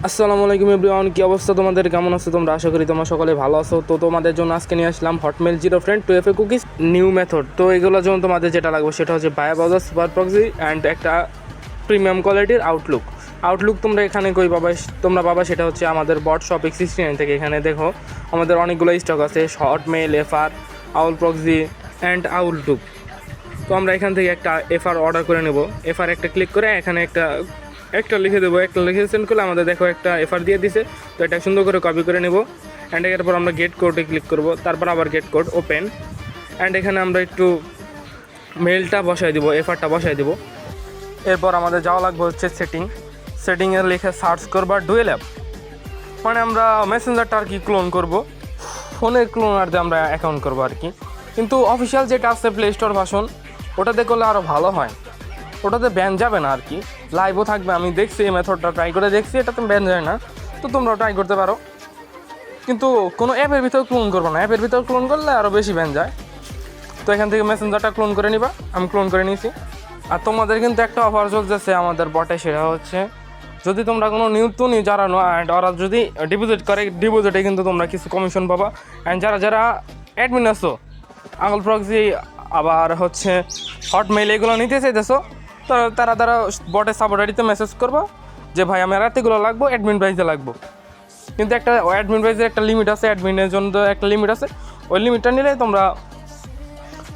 আসসালামু আলাইকুম এভরিওয়ান, কি অবস্থা তোমাদের? কেমন আছো তোমরা? আশা করি তোমরা সকলে ভালো আছো। তো তোমাদের জন্য আজকে নিয়ে আসলাম Hotmail zero friend 2FA cookies new method. তো এগুলোর জন্য তোমাদের যেটা লাগবে সেটা হচ্ছে via browser, super proxy and একটা প্রিমিয়াম কোয়ালিটির আউটলুক তোমরা এখানে কই পাবা? তোমরা পাবা সেটা হচ্ছে আমাদের বট শপ X69 থেকে। এখানে দেখো আমাদের অনেকগুলো স্টক আছে, Hotmail, FR, owl proxy and Outlook. তো আমরা এখান থেকে একটা এফআর অর্ডার করে নেব। এফআর একটা ক্লিক করে এখানে একটা লিখে দেবো, একটা লিখে সেন্ড করলে আমাদের দেখো একটা এফআর দিয়ে দিছে। তো এটা সুন্দর করে কপি করে নেব অ্যান্ড এরপর আমরা গেট কোডে ক্লিক করব, তারপর আবার গেট কোড ওপেন অ্যান্ড এখানে আমরা একটু মেলটা বসাই দিব, এফআরটা বসাই দিব। এরপর আমাদের যাওয়া লাগবে হচ্ছে সেটিংয়ে লিখে সার্চ করবা ডুয়েল অ্যাপ, মানে আমরা মেসেঞ্জারটা আর কি ক্লোন করব, ফোনের ক্লোনার দিয়ে আমরা অ্যাকাউন্ট করবো আর কি। কিন্তু অফিসিয়াল যেটা আছে প্লে স্টোর ভার্সন, ওটাতে করলে আরও ভালো হয়, ওটাতে ব্যান যাবে না আর কি, লাইভও থাকবে। আমি দেখছি এই মেথডটা ট্রাই করে দেখছি, এটাতে ব্যান যায় না। তো তোমরাও ট্রাই করতে পারো, কিন্তু কোনো অ্যাপের ভিতরে ক্লোন করবো না, অ্যাপের ভিতরে ক্লোন করলে আরও বেশি ব্যান যায়। তো এখান থেকে মেসেঞ্জারটা ক্লোন করে নিবা, আমি ক্লোন করে নিয়েছি। আর তোমাদের কিন্তু একটা অফার চলতেছে আমাদের বটে, সেটা হচ্ছে যদি তোমরা কোনো নতুন যারা অ্যান্ড ওরা যদি ডিপোজিট করে, ডিপোজিটে কিন্তু তোমরা কিছু কমিশন পাবা। অ্যান্ড যারা অ্যাডমিন আছো, আঙুল প্রক্সি আবার হচ্ছে হটমেইল এগুলো নিতে চাইতেছো, তো তারা বটে সাপোর্টারিতে মেসেজ করবো যে ভাই আমার রাতেগুলো লাগবো, অ্যাডমিন প্রাইসে লাগবো। কিন্তু একটা অ্যাডমিন প্রাইসের একটা লিমিট আছে, অ্যাডমিনের জন্য একটা লিমিট আছে, ওই লিমিটটা নিলে তোমরা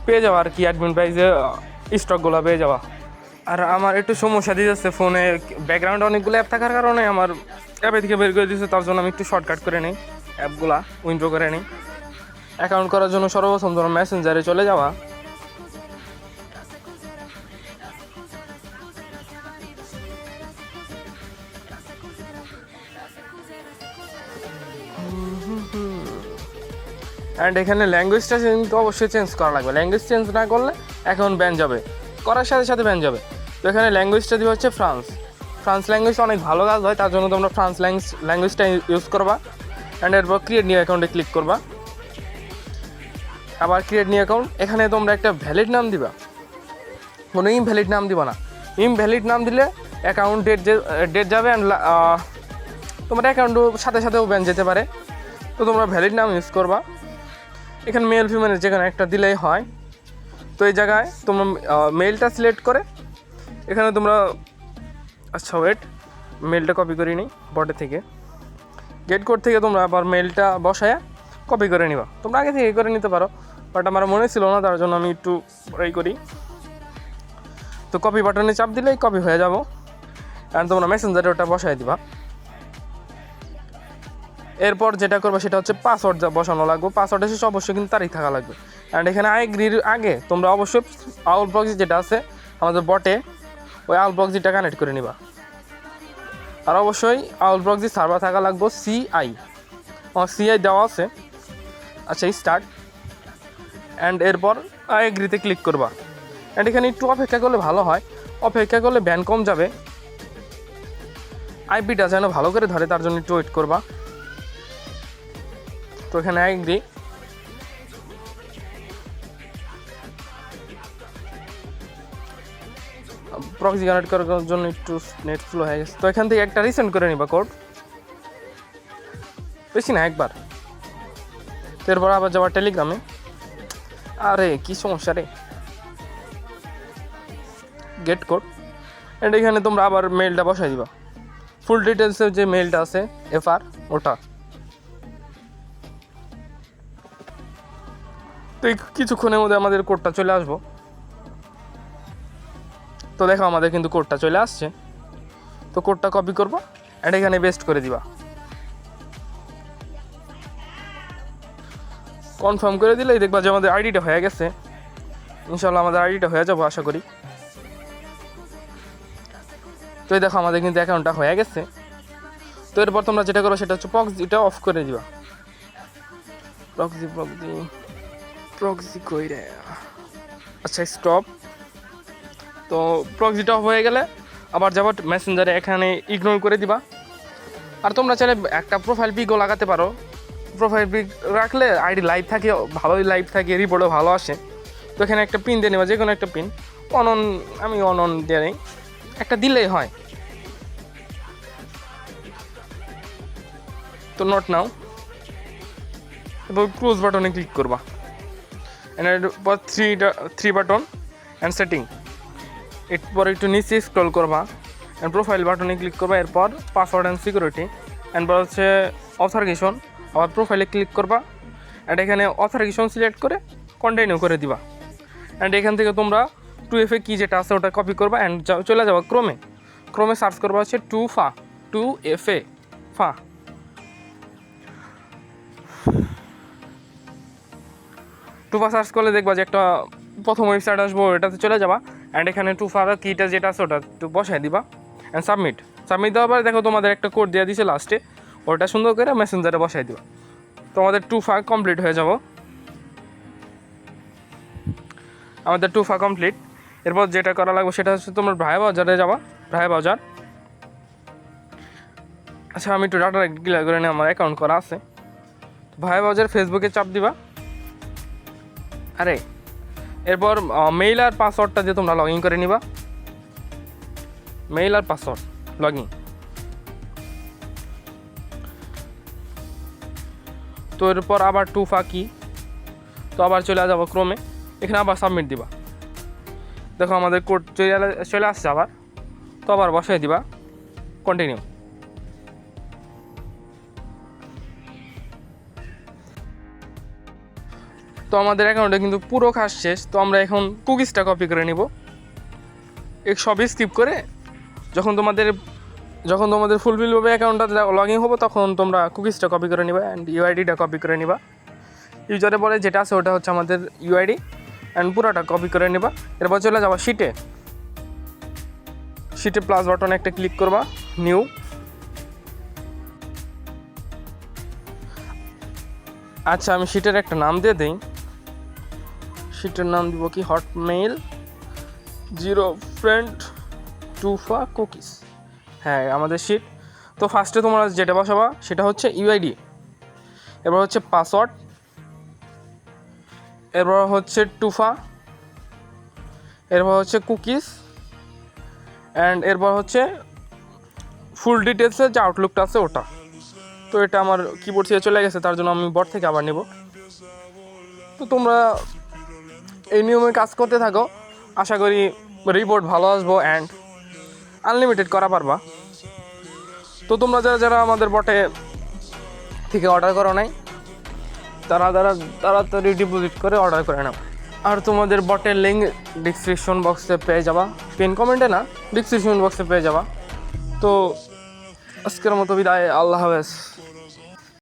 পেয়ে যাওয়া আর কি, অ্যাডমিন প্রাইসে স্টকগুলো পেয়ে যাওয়া। আর আমার একটু সমস্যা দিয়ে যাচ্ছে, ফোনে ব্যাকগ্রাউন্ডে অনেকগুলো অ্যাপ থাকার কারণে আমার অ্যাপে থেকে বের করে দিচ্ছে, তার জন্য আমি একটু শর্টকাট করে নিই, অ্যাপগুলা উইন্ডো করে নিই। অ্যাকাউন্ট করার জন্য সর্বপ্রথম ধরো মেসেঞ্জারে চলে যাওয়া, অ্যান্ড এখানে ল্যাঙ্গুয়েজটা কিন্তু অবশ্যই চেঞ্জ করা লাগবে, ল্যাঙ্গুয়েজ চেঞ্জ না করলে অ্যাকাউন্ট ব্যান যাবে, করার সাথে সাথে ব্যান যাবে। তো এখানে ল্যাঙ্গুয়েজটা দিবে হচ্ছে ফ্রান্স ল্যাঙ্গুয়েজ, অনেক ভালো কাজ হয়, তার জন্য তোমরা ফ্রান্স ল্যাঙ্গুয়েজটা ইউজ করবা। অ্যান্ড এরপর ক্রিয়েট নিউ অ্যাকাউন্টে ক্লিক করবা, আবার ক্রিয়েট নিউ অ্যাকাউন্ট, এখানে তোমরা একটা ভ্যালিড নাম দিবা, কোনো ইনভ্যালিড নাম দিবা না। ইনভ্যালিড নাম দিলে অ্যাকাউন্ট ডেট যাবে অ্যান্ড তোমার অ্যাকাউন্টও সাথেও ব্যান যেতে পারে। তো তোমরা ভ্যালিড নাম ইউজ করবা, এখানে মেল ফিমেলের যেখানে একটা দিলেই হয়। তো এই জায়গায় তোমরা মেলটা সিলেক্ট করে এখানে তোমরা, আচ্ছা ওয়েট, মেলটা কপি করে নিই বটে থেকে, গেট কোড থেকে তোমরা আবার মেলটা বসায় কপি করে নিবা। তোমরা আগে থেকে করে নিতে পারো, বাট আমার মনে ছিল না, তার জন্য আমি একটু ট্রাই করি। তো কপি বাটনে চাপ দিলেই কপি হয়ে যাব, অ্যান্ড তোমরা মেসেঞ্জারে ওটা বসায় দিবা। এরপর যেটা করবে সেটা হচ্ছে পাসওয়ার্ড বসানো লাগবে, পাসওয়ার্ডের শেষে অবশ্যই কিন্তু তারিখ থাকা লাগবে। অ্যান্ড এখানে আইগ্রির আগে তোমরা অবশ্যই আউল প্রক্সি যেটা আছে আমাদের বটে, ওই আউল প্রক্সিটা কানেক্ট করে নিবা। আর অবশ্যই আউল প্রক্সি সার্ভার থাকা লাগবে সিআই, আমার সিআই দেওয়া আছে। আচ্ছা স্টার্ট, অ্যান্ড এরপর আইগ্রিতে ক্লিক করবা। অ্যান্ড এখানে একটু অপেক্ষা করলে ভালো হয়, অপেক্ষা করলে ব্যান কম যাবে, আইপিটা যেন ভালো করে ধরে, তার জন্য একটু ওয়েট করবা। তো এখানে আইগ্রি, প্রক্সি কানেক্ট করার জন্য একটু নেট স্লো হয়ে গেছে। তো এখান থেকে একটা রিসেন্ড করে নিবা কোড, বেশি না একবার। এরপর আবার যাবার টেলিগ্রামে, আরে কি সমস্যা রে, গেট কোড, অ্যান্ড এখানে তোমরা আবার মেলটা বসাই দিবা, ফুল ডিটেলসের যে মেলটা আছে এফআর ওটা। তো এই কিছুক্ষণের মধ্যে আমাদের কোডটা চলে আসবো। তো দেখো আমাদের কিন্তু কোডটা চলে আসছে। তো কোডটা কপি করবো অ্যান্ড এখানে পেস্ট করে দিবা, কনফার্ম করে দিলেই দেখবা যে আমাদের আইডিটা হয়ে গেছে। ইনশাল্লাহ আমাদের আইডিটা হয়ে যাবো আশা করি। তো এই দেখো আমাদের কিন্তু অ্যাকাউন্টটা হয়ে গেছে। তো এরপর তোমরা যেটা করো সেটা হচ্ছে প্রক্সিটা অফ করে দিবা, প্রক্সি কই রে, আচ্ছা স্টপ। তো প্রক্সিটা অফ হয়ে গেলে আবার যাবার মেসেঞ্জারে, এখানে ইগনোর করে দিবা। আর তোমরা চাইলে একটা প্রোফাইল পিকও লাগাতে পারো, প্রোফাইল পিক রাখলে আইডি লাইভ থাকে, ভালোই লাইভ থাকে, রিপোর্টও ভালো আসে। তো এখানে একটা পিন দিয়ে নেবা, যে কোনো একটা পিন, আমি অনন দিয়ে নেই, একটা দিলেই হয়। তো নট নাও, এবার ক্লোজ বাটনে ক্লিক করবা, অ্যান্ড এরপর থ্রি বাটন অ্যান্ড সেটিং, এরপর একটু নিচে স্ক্রল করবা অ্যান্ড প্রোফাইল বাটনে ক্লিক করবা, এরপর পাসওয়ার্ড অ্যান্ড সিকিউরিটি, অ্যান্ড হচ্ছে অথেন্টিকেশন, আবার প্রোফাইলে ক্লিক করবা অ্যান্ড এখানে অথেন্টিকেশন সিলেক্ট করে কন্টিনিউ করে দিবা। অ্যান্ড এখান থেকে তোমরা 2FA কি যেটা আছে ওটা কপি করবা অ্যান্ড চলে যাবা ক্রোমে সার্চ করবা হচ্ছে 2FA ফা 2FA সার্চ করলে দেখবা যে একটা প্রথম ওয়েবসাইট আসবো, এটাতে চলে যাবা অ্যান্ড এখানে 2FA কিটা যেটা আছে ওটা একটু বসাই দিবা অ্যান্ড সাবমিট দেওয়ার পরে দেখো তোমাদের একটা কোড দিয়ে দিছে লাস্টে, ওটা সুন্দর করে মেসেঞ্জারে বসাই দিবা, তোমাদের 2FA কমপ্লিট হয়ে যাব। আমাদের 2FA কমপ্লিট। এরপর যেটা করা লাগবে সেটা হচ্ছে তোমার ভায়া বাজারে যাবা, ভায়া বাজার। আচ্ছা আমি একটু ডাটা ক্লিয়ার করে নিই, আমার অ্যাকাউন্ট করা আছে। ভায়া বাজার ফেসবুকে চাপ দিবা, আরে এরপর মেইল আর পাসওয়ার্ডটা দিয়ে তোমরা লগ ইন করে নিবা, মেইল আর পাসওয়ার্ড লগ ইন। তো এরপর আবার 2FA কি, তো আবার চলে যাবো ক্রোমে, এখানে আবার সাবমিট দিবা, দেখো আমাদের কোড চলে আসছে আবার, তো আবার বসাই দিবা কন্টিনিউ। তো আমাদের অ্যাকাউন্টে কিন্তু পুরো কাজ শেষ। তো আমরা এখন কুকিজটা কপি করে নিব, সবই স্কিপ করে যখন তোমাদের ফুলফিলভাবে অ্যাকাউন্টটা লগ ইন হবো তখন তোমরা কুকিজটা কপি করে নিবা অ্যান্ড ইউআইডিটা কপি করে নিবা। ইউজারে পরে যেটা আছে ওটা হচ্ছে আমাদের ইউআইডি অ্যান্ড পুরোটা কপি করে নিবা। এরপর চলে যাবা শিটে প্লাস বাটনে একটা ক্লিক করবা, নিউ। আচ্ছা আমি শিটের একটা নাম দিয়ে দিই, শিটের নাম দিব কি, হটমেইল 0 ফ্রেন্ড 2FA কুকিজ। হ্যাঁ আমাদের শিট। তো ফার্স্টে তোমরা যেটা বসাবা সেটা হচ্ছে ইউআইডি, এরপর হচ্ছে পাসওয়ার্ড, এরপর হচ্ছে 2FA, এরপর হচ্ছে কুকিজ অ্যান্ড এরপর হচ্ছে ফুল ডিটেলসের যে আউটলুকটা আছে ওটা। তো এটা আমার কিবোর্ড থেকে চলে গেছে, তার জন্য আমি বট থেকে আবার নেব। তো তোমরা এই নিয়মে কাজ করতে থাকো, আশা করি রিপোর্ট ভালো আসবো অ্যান্ড আনলিমিটেড করা পারবা। তো তোমরা যারা আমাদের বটে থেকে অর্ডার করো নাই তাড়াতাড়ি ডিপোজিট করে অর্ডার করে নাও। আর তোমাদের বটের লিঙ্ক ডিসক্রিপশন বক্সে পেয়ে যাবা, পিন কমেন্টে না ডিসক্রিপশন বক্সে পেয়ে যাবা। তো আজকের মতো বিদায়, আল্লাহ হাফেজ।